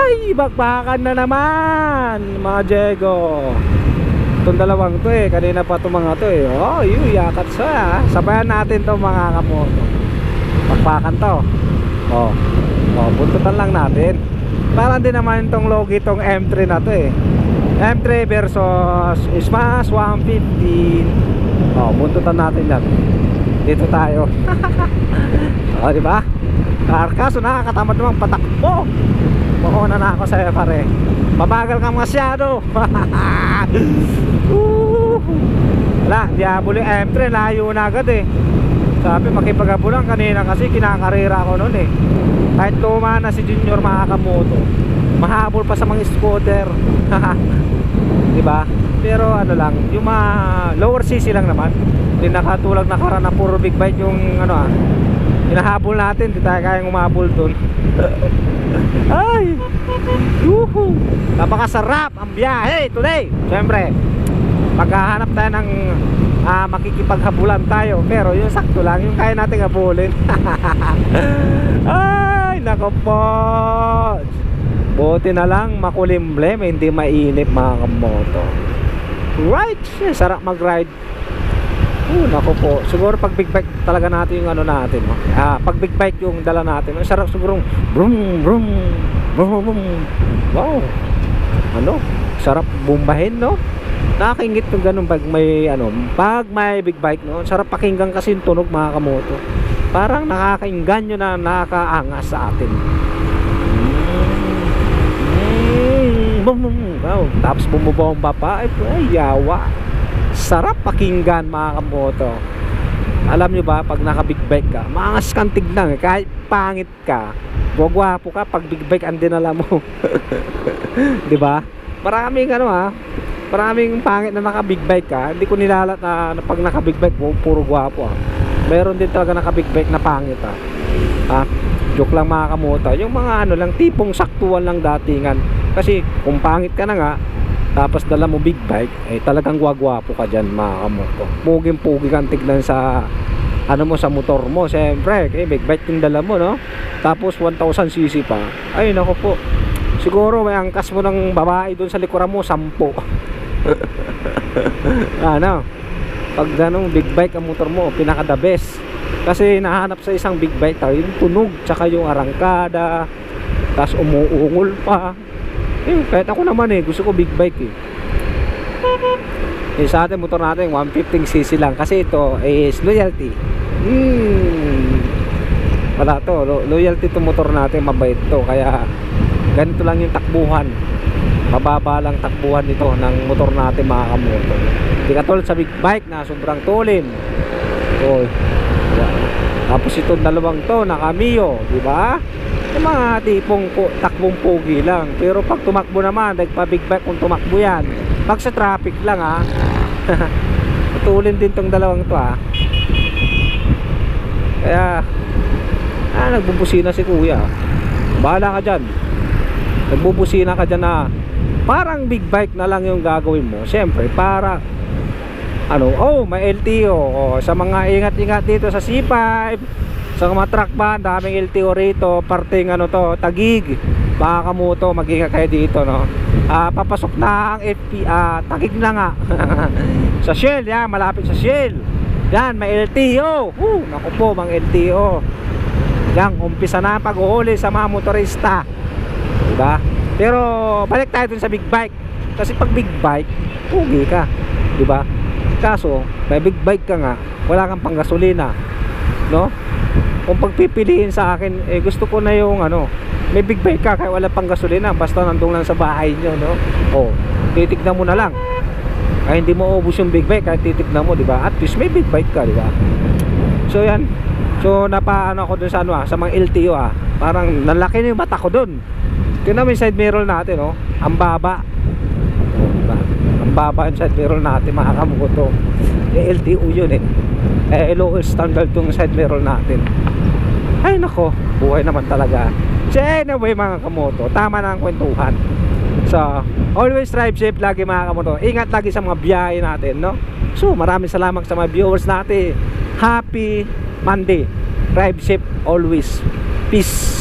Ay, bakbakan na naman mga Diego. Itong dalawang to kanina pa itong mga to oh, yakat sa sabayan natin to mga kamoto. Bakbakan to. Oh, buntutan lang natin. Parang din naman itong logi itong M3 na to M3 versus Smash 115. Oh, buntutan natin yan. Dito tayo. Oh, di ba? Kaso nakakatamad naman patakbo. Mauna na ako sa'yo pare. Mabagal ka masyado. Wala, diabolo yung M3. Layo na agad Sabi makipagabulan kanina kasi kinakarera ako noon Kahit luma na si Junior makakamoto, mahabol pa sa mga scooter. Diba? Pero ano lang, yung mga lower CC lang naman. Hindi nakatulog na karan na puro big bike yung hinahabol natin. Hindi tayo kayang umabol dun. Ay, yuhu, napakasarap ang biyahe today. Siyempre paghahanap tayo ng makikipaghabulan tayo, pero yung sakto lang, yung kaya natin habulin. Ay, nako po. Buti na lang makulimblem, hindi mainip mga kamoto. Right, sarap mag-ride. Nako po. Siguro pag big bike talaga natin yung natin pag big bike yung dala natin, sarap siguro brum brum brum brum. Wow, sarap bumbahin nakakaingit yung ganun pag may pag may big bike sarap pakinggan kasi yung tunog mga kamoto. Parang nakakainggan yun na nakakaangas sa atin. Wow, tapos bumubomba pa ay yawa. Sarap pakinggan mga kamoto. Alam nyo ba, pag naka big bike ka, maangas kang tignan kahit pangit ka, gwagwapo ka pag big bike ang dinala mo. Diba? Maraming maraming pangit na naka big bike ka. Hindi ko nilalat na pag naka big bike puro gwapo Meron din talaga naka big bike na pangit joke lang mga kamoto. Yung mga lang tipong saktuan lang datingan. Kasi kung pangit ka na nga, tapos dala mo big bike, talagang gwagwapo ka dyan mga kamoto. Puging-pugi kang tignan sa mo sa motor mo. Siyempre big bike yung dala mo tapos 1000cc pa. Ay nako po, siguro may angkas mo ng babae dun sa likuran mo 10. Pag big bike ang motor mo, pinaka the best. Kasi nahanap sa isang big bike yung tunog, tsaka yung arangkada, tapos umuungol pa. Kahit ako naman gusto ko big bike sa atin motor natin 115cc lang. Kasi ito is loyalty. Wala to, loyalty to motor natin, mabait to. Kaya ganito lang yung takbuhan, mababa lang takbuhan nito ng motor natin mga kamoto. Hindi katulad sa big bike na sobrang tulin. Tapos itong dalawang to naka Mio, diba? Yung mga tipong takbong pogi lang. Pero pag tumakbo naman, nagpa big bike kung tumakbo yan, pag sa traffic lang matulin din tong dalawang to Kaya nagbubusina si kuya. Bahala ka dyan. Nagbubusina ka dyan na parang big bike na lang yung gagawin mo. Siyempre para may LTO sa mga ingat-ingat dito sa C5, sa mga truck ba, daming LTO rito, parting Taguig, baka kamoto, mag-ingat kayo dito papasok na ang FP, Taguig na nga. Sa Shell yan, malapit sa Shell yan, may LTO. Naku po, mga LTO yan, umpisa na pag-uhuli sa mga motorista, diba? Pero balik tayo dun sa big bike. Kasi pag big bike, pugi ka, diba? Kaso may big bike ka nga, wala kang panggasolina, kung pagpipiliin sa akin, gusto ko na yung may big bike ka kaya wala panggasolina, basta nandun lang sa bahay nyo, titignan mo na lang. Kaya hindi mo ubus yung big bike, kaya titignan mo, diba? At least may big bike ka, diba? So yan. So napaano ako dun sa sa mga LTO parang nalaki na yung mata ko dun. Tingnan mo yung side mirror natin, ang baba. Diba? Ang baba yung side mirror natin, mga kamoto. LTO yun lowest standard tong side mirror natin. Ay nako, buhay naman talaga. So anyway mga kamoto, tama na ang kwentuhan. So always drive safe lagi mga kamoto. Ingat lagi sa mga biyahe natin, So maraming salamat sa mga viewers natin. Happy Monday. Drive safe always. Peace.